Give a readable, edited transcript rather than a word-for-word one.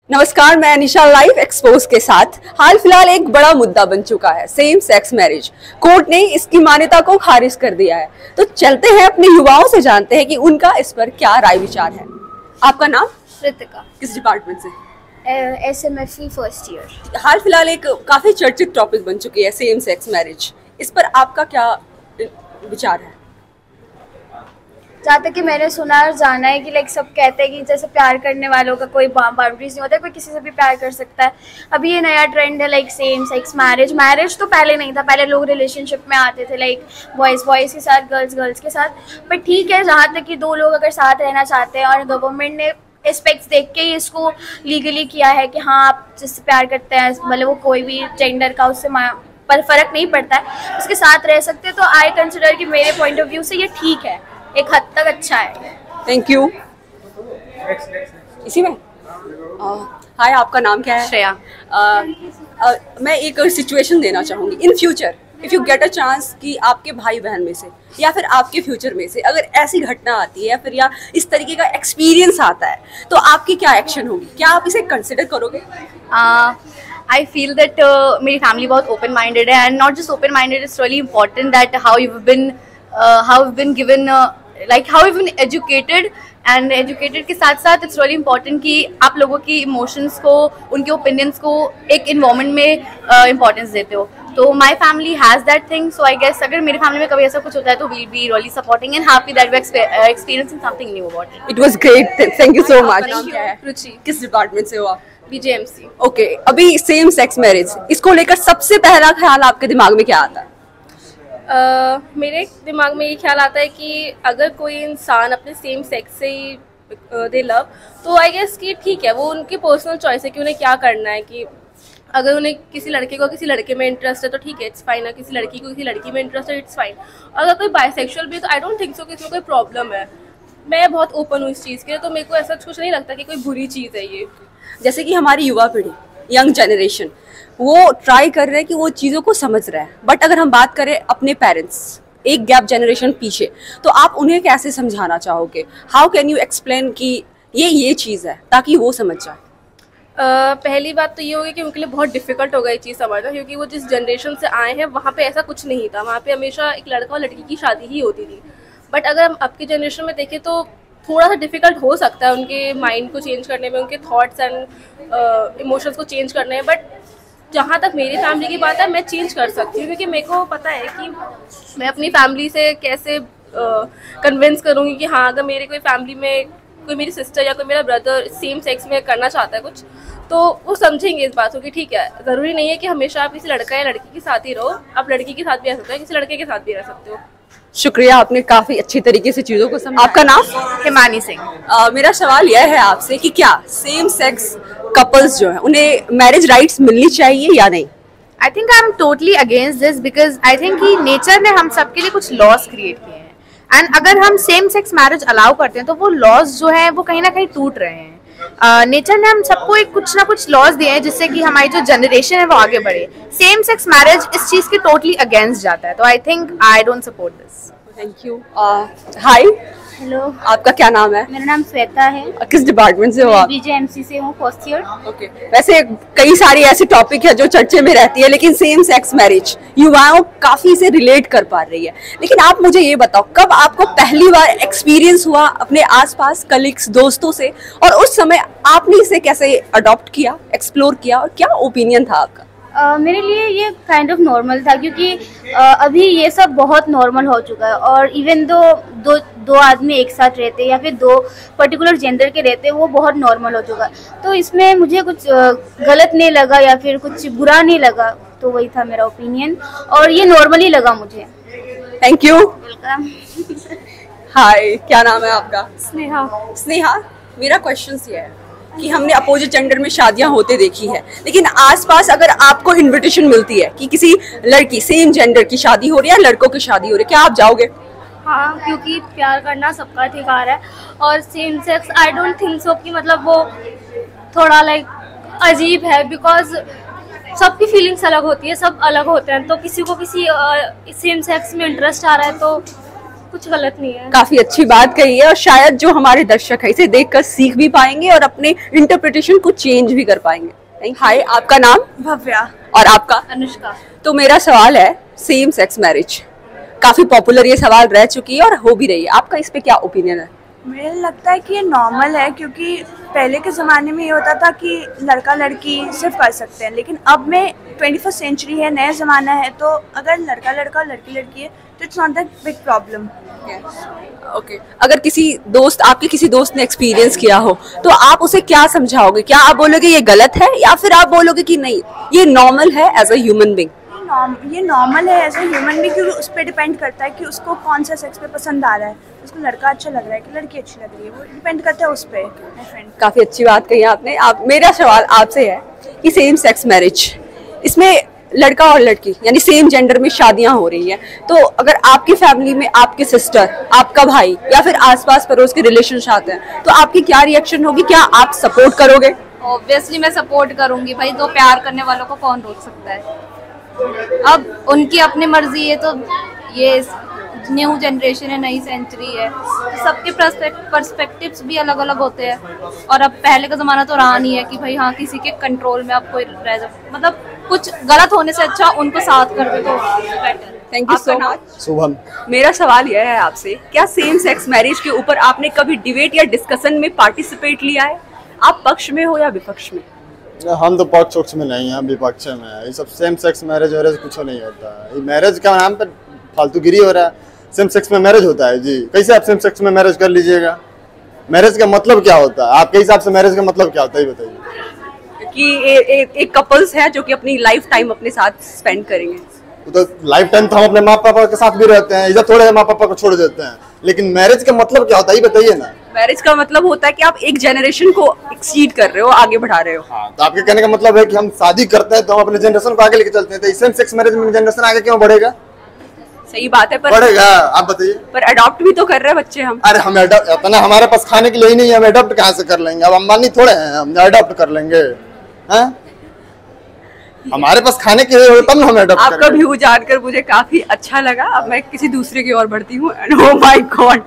नमस्कार, मैं Anisha live expose के साथ। हाल फिलहाल एक बड़ा मुद्दा बन चुका है सेम सेक्स मैरिज। कोर्ट ने इसकी मान्यता को खारिज कर दिया है। तो चलते हैं अपने युवाओं से जानते हैं कि उनका इस पर क्या राय विचार है। आपका नाम? रितिका। किस डिपार्टमेंट से? SMFE first year. हाल फिलहाल एक काफी चर्चित टॉपिक बन चुकी है सेम सेक्स मैरिज। इस पर आपका क्या विचार है? जहाँ तक कि मैंने सुना और जाना है कि लाइक सब कहते हैं कि जैसे प्यार करने वालों का कोई बाउंड्रीज नहीं होता, कोई किसी से भी प्यार कर सकता है। अभी ये नया ट्रेंड है like same sex marriage. Marriage तो पहले नहीं था, पहले लोग रिलेशनशिप में आते थे लाइक बॉयज़ के साथ, गर्ल्स के साथ। बट ठीक है, जहाँ तक कि दो लोग अगर साथ रहना चाहते हैं और गवर्नमेंट ने एस्पेक्ट्स देख के ही इसको लीगली किया है कि हाँ आप जिससे प्यार करते हैं, मतलब वो कोई भी जेंडर का, उससे पर फर्क नहीं पड़ता है, उसके साथ रह सकते हैं। तो आई कंसिडर कि मेरे पॉइंट ऑफ व्यू से ये ठीक है, एक हद तक अच्छा है। Thank you. इसी में हाय, आपका नाम क्या है? श्रेया। मैं एक सिचुएशन देना चाहूँगी। In future if you get a chance कि आपके भाई बहन में से या फिर आपके फ्यूचर में से अगर ऐसी घटना आती है या फिर या इस तरीके का एक्सपीरियंस आता है तो आपकी क्या एक्शन होगी? क्या आप इसे कंसिडर करोगे? I feel that मेरी फैमिली बहुत ओपन माइंडेड है, and not just open minded, it's really important that how you've been given like how you've been educated, and educated के साथ साथ इट्स रियली इम्पोर्टेंट कि आप लोगों की इमोशंस को, उनके ओपिनियंस को एक इन्वायरमेंट में इम्पोर्टेंस देते हो। तो my family has that thing, so I guess अगर मेरी फैमिली में कभी ऐसा कुछ होता है तो we'll be really supporting and happy that we experiencing something new about it. It was great, thank you so much. Ruchi. किस डिपार्टमेंट से हो आप? BJMC। ओके, अभी सेम सेक्स मैरिज, इसको लेकर सबसे पहला ख्याल आपके दिमाग में क्या आता है? मेरे दिमाग में ये ख्याल आता है कि अगर कोई इंसान अपने सेम सेक्स से ही दे लव, तो आई गेस कि ठीक है, वो उनकी पर्सनल चॉइस है कि उन्हें क्या करना है। कि अगर उन्हें किसी लड़के को किसी लड़के में इंटरेस्ट है तो ठीक है, इट्स फाइन है। किसी लड़की को किसी लड़की में इंटरेस्ट है, इट्स फाइन। अगर कोई बाइसेक्सुअल भी है तो आई डोंट थिंक सो कि इसमें कोई प्रॉब्लम है। मैं बहुत ओपन हूँ इस चीज़ के लिए, तो मेरे को ऐसा कुछ नहीं लगता कि कोई बुरी चीज़ है ये। जैसे कि हमारी युवा पीढ़ी, यंग जनरेशन, वो ट्राई कर रहे हैं कि वो चीज़ों को समझ रहे हैं। बट अगर हम बात करें अपने पेरेंट्स, एक गैप जनरेशन पीछे, तो आप उन्हें कैसे समझाना चाहोगे? हाउ कैन यू एक्सप्लेन कि ये चीज़ है ताकि वो समझ जाए? पहली बात तो ये होगी कि उनके लिए बहुत डिफिकल्ट होगा ये चीज़ समझना, क्योंकि वो जिस जनरेशन से आए हैं वहाँ पे ऐसा कुछ नहीं था। वहाँ पे हमेशा एक लड़का और लड़की की शादी ही होती थी। बट अगर हम अब की जनरेशन में देखें तो थोड़ा सा डिफिकल्ट हो सकता है उनके माइंड को चेंज करने में, उनके थॉट्स एंड इमोशंस को चेंज करने में। बट जहाँ तक मेरी फैमिली की बात है, मैं चेंज कर सकती हूँ, क्योंकि मेरे को पता है कि मैं अपनी फैमिली से कैसे कन्विंस करूँगी कि हाँ, अगर मेरे कोई फैमिली में कोई मेरी सिस्टर या कोई मेरा ब्रदर सेम सेक्स में करना चाहता है कुछ, तो वो समझेंगे इस बात को कि ठीक है, ज़रूरी नहीं है कि हमेशा आप किसी लड़का या लड़की के साथ ही रहो। आप लड़की के साथ भी रह सकते हो, किसी लड़के के साथ भी रह सकते हो। शुक्रिया, आपने काफी अच्छी तरीके से चीजों को समझा। आपका नाम? हिमानी सिंह। मेरा सवाल यह है आपसे कि क्या सेम सेक्स कपल्स जो है उन्हें मैरिज राइट्स मिलनी चाहिए या नहीं? I think I am totally against this, because I think कि नेचर ने हम सबके लिए कुछ लॉज क्रिएट किए हैं, एंड अगर हम सेम सेक्स मैरिज अलाउ करते हैं तो वो लॉज जो है वो कहीं ना कहीं टूट रहे हैं। नेचर ने हम सबको एक कुछ ना कुछ लॉज दिए हैं जिससे कि हमारी जो जनरेशन है वो आगे बढ़े। सेम सेक्स मैरिज इस चीज के टोटली अगेंस्ट जाता है, तो I think I don't support this. Thank you. Hi, hello, आपका क्या नाम है? मेरा नाम श्वेता है। किस डिपार्टमेंट से हो आप? BJMC से हूँ, फर्स्ट ईयर। ओके, वैसे कई सारी ऐसी टॉपिक है जो चर्चे में रहती है, लेकिन सेम सेक्स मैरिज युवाओं काफी से रिलेट कर पा रही है। लेकिन आप मुझे ये बताओ, कब आपको पहली बार एक्सपीरियंस हुआ अपने आसपास कलीग्स, दोस्तों से, और उस समय आपने इसे कैसे अडॉप्ट किया, एक्सप्लोर किया, और क्या ओपिनियन था आपका? मेरे लिए ये काइंड ऑफ नॉर्मल था, क्योंकि अभी ये सब बहुत नॉर्मल हो चुका है। और इवन दो आदमी एक साथ रहते हैं या फिर दो पर्टिकुलर जेंडर के रहते हैं, वो बहुत नॉर्मल हो चुका है। तो इसमें मुझे कुछ गलत नहीं लगा या फिर कुछ बुरा नहीं लगा, तो वही था मेरा ओपिनियन, और ये नॉर्मली लगा मुझे। Thank you. वेलकम। हाय, क्या नाम है आपका? स्नेहा। स्नेहा, मेरा क्वेश्चन ये है कि हमने अपोजिट जेंडर में शादियां होते देखी है, लेकिन आसपास अगर आपको इनविटेशन मिलती है कि किसी लड़की सेम जेंडर की शादी हो रही है, लड़कों की शादी हो रही है, क्या आप जाओगे? हाँ, क्योंकि प्यार करना सबका अधिकार है, और same sex I don't think so कि मतलब वो थोड़ा लाइक अजीब है, बिकॉज सबकी फीलिंग्स अलग होती है, सब अलग होते हैं। तो किसी को किसी सेम सेक्स में इंटरेस्ट आ रहा है तो कुछ गलत नहीं है। काफी अच्छी बात कही है और शायद जो हमारे दर्शक है इसे देखकर सीख भी पाएंगे और अपने इंटरप्रिटेशन को चेंज भी कर पाएंगे। हाय, आपका नाम? भव्या। और आपका? अनुष्का। तो मेरा सवाल है, सेम सेक्स मैरिज काफी पॉपुलर ये सवाल रह चुकी है और हो भी रही है, आपका इस पे क्या ओपिनियन है? मुझे लगता है कि ये नॉर्मल है, क्योंकि पहले के ज़माने में ये होता था कि लड़का लड़की सिर्फ कर सकते हैं, लेकिन अब में 21st सेंचुरी है, नया ज़माना है, तो अगर लड़का लड़का और लड़की लड़की है तो it's not that big problem. Okay, अगर आपके किसी दोस्त ने एक्सपीरियंस किया हो तो आप उसे क्या समझाओगे? क्या आप बोलोगे ये गलत है या फिर आप बोलोगे कि नहीं ये नॉर्मल है एज अ ह्यूमन बीइंग? ये नॉर्मल है एज ए ह्यूमन भी, क्योंकि उस पर डिपेंड करता है कि उसको कौन सा सेक्स पे पसंद आ रहा है, उसको लड़का अच्छा लग रहा है कि लड़की अच्छी लग रही है, वो डिपेंड करता है उस पर। काफी अच्छी बात कही आपने। मेरा सवाल आपसे है कि सेम सेक्स मैरिज, इसमें लड़का और लड़की यानी सेम जेंडर में शादियां हो रही हैं, तो अगर आपकी फैमिली में आपके सिस्टर, आपका भाई या फिर आसपास पड़ोस के रिलेशन आते हैं तो आपकी क्या रिएक्शन होगी? क्या आप सपोर्ट करोगे? ऑब्वियसली मैं सपोर्ट करूंगी भाई, दो प्यार करने वालों को कौन रोक सकता है। अब उनकी अपनी मर्जी है, तो ये न्यू जनरेशन है, नई सेंचुरी है, तो सबके पर्सपेक्टिव्स भी अलग अलग होते हैं। और अब पहले का जमाना तो रहा नहीं है कि भाई हाँ किसी के कंट्रोल में आप कोई रह जाए, मतलब कुछ गलत होने से अच्छा उनको साथ कर दे तो better. Thank you so much. Shubham. मेरा सवाल यह है आपसे, क्या सेम सेक्स मैरिज के ऊपर आपने कभी डिबेट या डिस्कशन में पार्टिसिपेट लिया है? आप पक्ष में हो या विपक्ष में? हम तो पक्ष में नहीं है, विपक्ष में है। ये सब सेम सेक्स मैरिज वैरिज कुछ नहीं होता है, ये मैरिज का नाम पे फालतूगिरी हो रहा है। सेम सेक्स में मैरिज होता है जी, कैसे आप सेम सेक्स में मैरिज कर लीजिएगा? मैरिज का मतलब क्या होता है आपके हिसाब से? मैरिज का मतलब क्या होता है ये बताइए। कि एक कपल्स है जो कि अपनी लाइफ टाइम अपने साथ स्पेंड करेंगे। तो लाइफ टाइम तो हम अपने माँ पापा के साथ भी रहते हैं, इधर थोड़े माँ पापा को छोड़ देते हैं, लेकिन मैरिज का मतलब क्या होता है ये बताइए ना। मैरिज का मतलब होता है कि आप एक जनरेशन को एक्सीड कर रहे हो, आगे बढ़ा रहे हो। हाँ, तो आपके कहने का मतलब है कि हम शादी करते हैं तो हम अपने जनरेशन को आगे लेके चलते हैं, तो सेम सेक्स मैरिज में जनरेशन आगे क्यों बढ़ेगा? सही बात है, पर बढ़ेगा। आप बताइए। पर अडॉप्ट भी तो कर रहे हैं बच्चे हम। अरे हम अपना हमारे पास खाने के लिए ही नहीं है, हम अडॉप्ट कहाँ से कर लेंगे? अब अंबानी थोड़े हैं हम अडॉप्ट कर लेंगे? हैं? हमारे पास खाने के लिए तब हम अडॉप्ट। आपका व्यू जानकर मुझे काफी अच्छा लगा। अब मैं किसी दूसरे की ओर बढ़ती हूँ। Oh my God.